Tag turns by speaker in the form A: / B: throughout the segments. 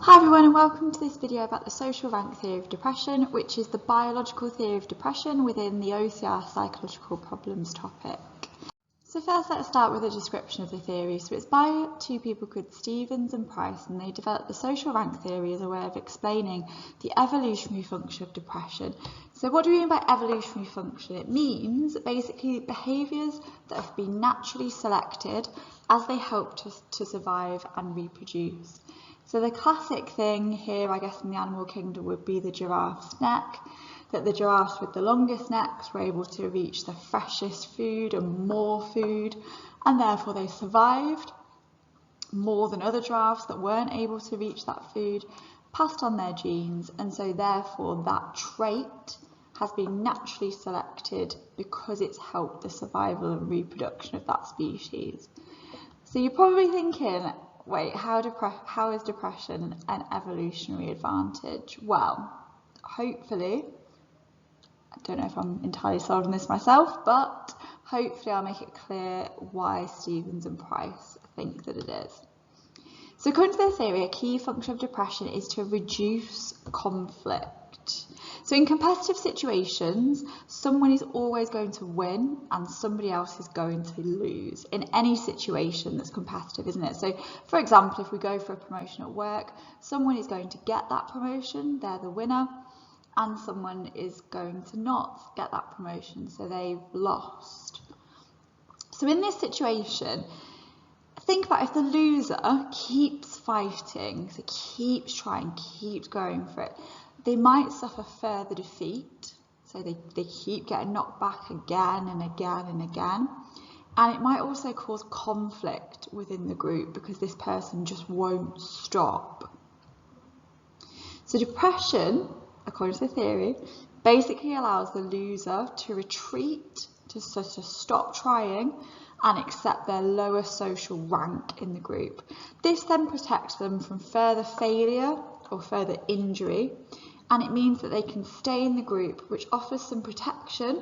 A: Hi everyone, and welcome to this video about the social rank theory of depression, which is the biological theory of depression within the OCR psychological problems topic. So first let's start with a description of the theory. So it's by two people called Stevens and Price, and they developed the social rank theory as a way of explaining the evolutionary function of depression. So what do we mean by evolutionary function? It means basically behaviours that have been naturally selected as they help to survive and reproduce. So the classic thing here, I guess, in the animal kingdom would be the giraffe's neck, that the giraffes with the longest necks were able to reach the freshest food and more food, and therefore they survived more than other giraffes that weren't able to reach that food, passed on their genes, and so therefore that trait has been naturally selected because it's helped the survival and reproduction of that species. So you're probably thinking, wait, how is depression an evolutionary advantage? Well, hopefully, I don't know if I'm entirely sold on this myself, but hopefully I'll make it clear why Stevens and Price think that it is. So according to their theory, a key function of depression is to reduce conflict. So in competitive situations, someone is always going to win and somebody else is going to lose in any situation that's competitive, isn't it? So for example, if we go for a promotion at work, someone is going to get that promotion, they're the winner, and someone is going to not get that promotion, so they've lost. So in this situation, think about if the loser keeps fighting, so keeps trying, keeps going for it, they might suffer further defeat, so they keep getting knocked back again and again and again. And it might also cause conflict within the group because this person just won't stop. So depression, according to the theory, basically allows the loser to retreat, to stop trying and accept their lower social rank in the group. This then protects them from further failure or further injury, and it means that they can stay in the group, which offers some protection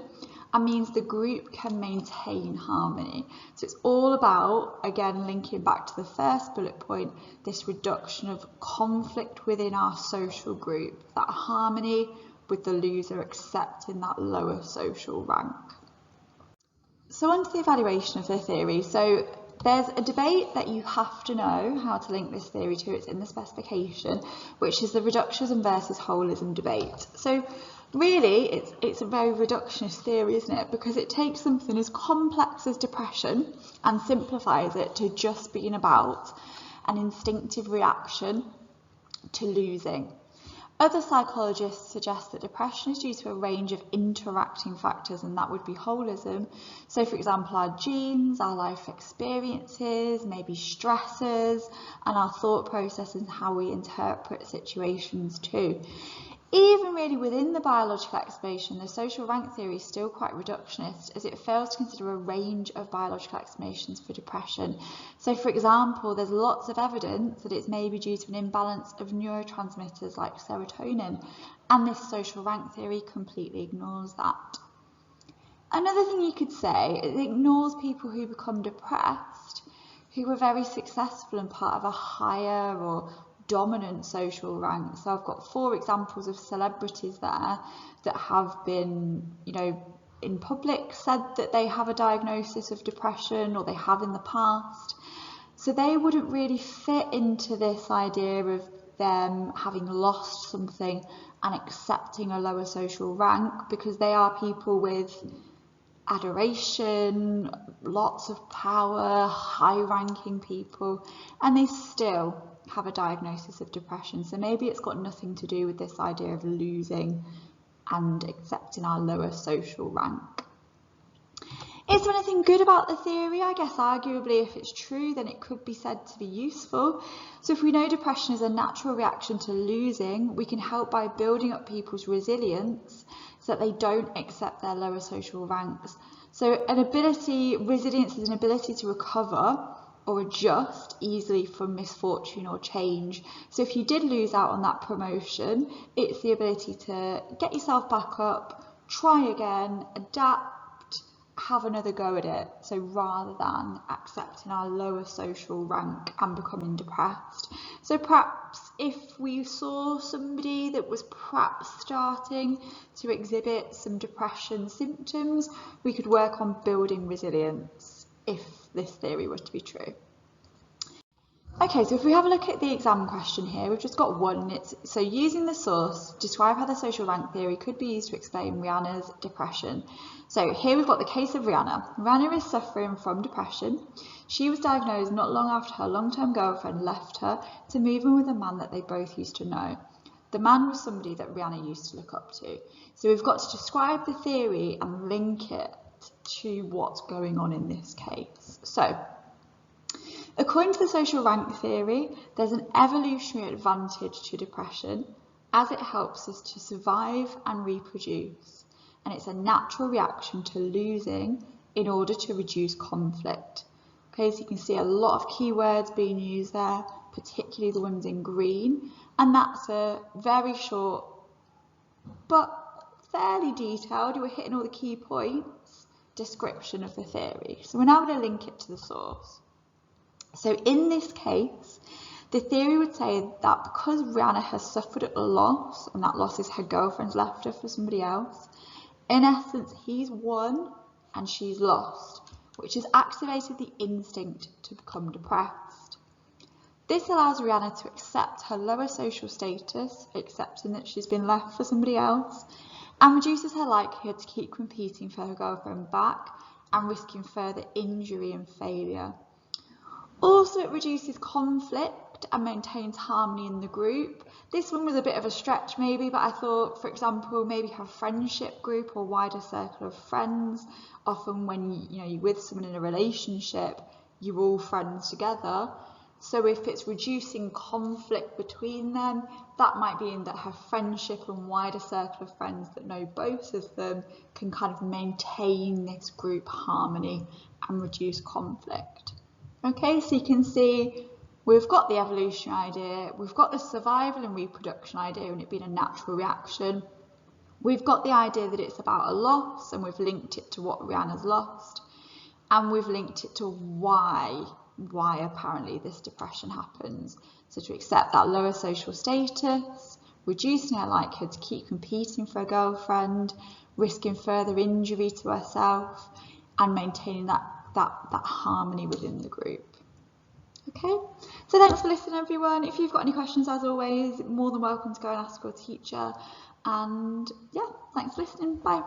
A: and means the group can maintain harmony. So it's all about, again, linking back to the first bullet point, this reduction of conflict within our social group, that harmony with the loser accepting that lower social rank. So on to the evaluation of the theory. So there's a debate that you have to know how to link this theory to. It's in the specification, which is the reductionism versus holism debate. So really, it's a very reductionist theory, isn't it? Because it takes something as complex as depression and simplifies it to just being about an instinctive reaction to losing. Other psychologists suggest that depression is due to a range of interacting factors, and that would be holism. So for example, our genes, our life experiences, maybe stresses, and our thought processes and how we interpret situations too. Even really within the biological explanation, the social rank theory is still quite reductionist, as it fails to consider a range of biological explanations for depression. So for example, there's lots of evidence that it's maybe due to an imbalance of neurotransmitters like serotonin, and this social rank theory completely ignores that. Another thing you could say, it ignores people who become depressed, who were very successful and part of a higher or dominant social rank. So I've got 4 examples of celebrities there that have been, in public said that they have a diagnosis of depression, or they have in the past. So they wouldn't really fit into this idea of them having lost something and accepting a lower social rank, because they are people with adoration, lots of power, high-ranking people, and they still have a diagnosis of depression. So maybe it's got nothing to do with this idea of losing and accepting our lower social rank. Is there anything good about the theory? I guess arguably if it's true, then it could be said to be useful. So if we know depression is a natural reaction to losing, we can help by building up people's resilience so that they don't accept their lower social ranks. So resilience is an ability to recover or adjust easily from misfortune or change. So if you did lose out on that promotion, it's the ability to get yourself back up, try again, adapt, have another go at it. So rather than accepting our lower social rank and becoming depressed. So perhaps if we saw somebody that was perhaps starting to exhibit some depression symptoms, we could work on building resilience if this theory were to be true. Okay, so if we have a look at the exam question here, we've just got one. So using the source, describe how the social rank theory could be used to explain Rihanna's depression. So here we've got the case of Rihanna. Rihanna is suffering from depression. She was diagnosed not long after her long-term girlfriend left her to move in with a man that they both used to know. The man was somebody that Rihanna used to look up to. So we've got to describe the theory and link it to what's going on in this case. So, according to the social rank theory, there's an evolutionary advantage to depression as it helps us to survive and reproduce, and it's a natural reaction to losing in order to reduce conflict. Okay, so you can see a lot of keywords being used there, particularly the ones in green, and that's a very short but fairly detailed, you were hitting all the key points, description of the theory. So we're now going to link it to the source. So in this case, the theory would say that because Rihanna has suffered a loss, and that loss is her girlfriend's left her for somebody else, in essence, he's won and she's lost, which has activated the instinct to become depressed. This allows Rihanna to accept her lower social status, accepting that she's been left for somebody else, and reduces her likelihood to keep competing for her girlfriend back and risking further injury and failure. Also, it reduces conflict and maintains harmony in the group. This one was a bit of a stretch maybe, but I thought, for example, maybe have a friendship group or wider circle of friends. Often when you're with someone in a relationship, you're all friends together. So if it's reducing conflict between them, that might be in that her friendship and wider circle of friends that know both of them can kind of maintain this group harmony and reduce conflict. Okay, so you can see we've got the evolutionary idea, we've got the survival and reproduction idea and it being a natural reaction. We've got the idea that it's about a loss and we've linked it to what Rihanna's lost, and we've linked it to why apparently this depression happens. So to accept that lower social status, reducing her likelihood to keep competing for a girlfriend, risking further injury to herself, and maintaining that harmony within the group. Okay, so thanks for listening everyone. If you've got any questions, as always, more than welcome to go and ask your teacher. And yeah, thanks for listening. Bye.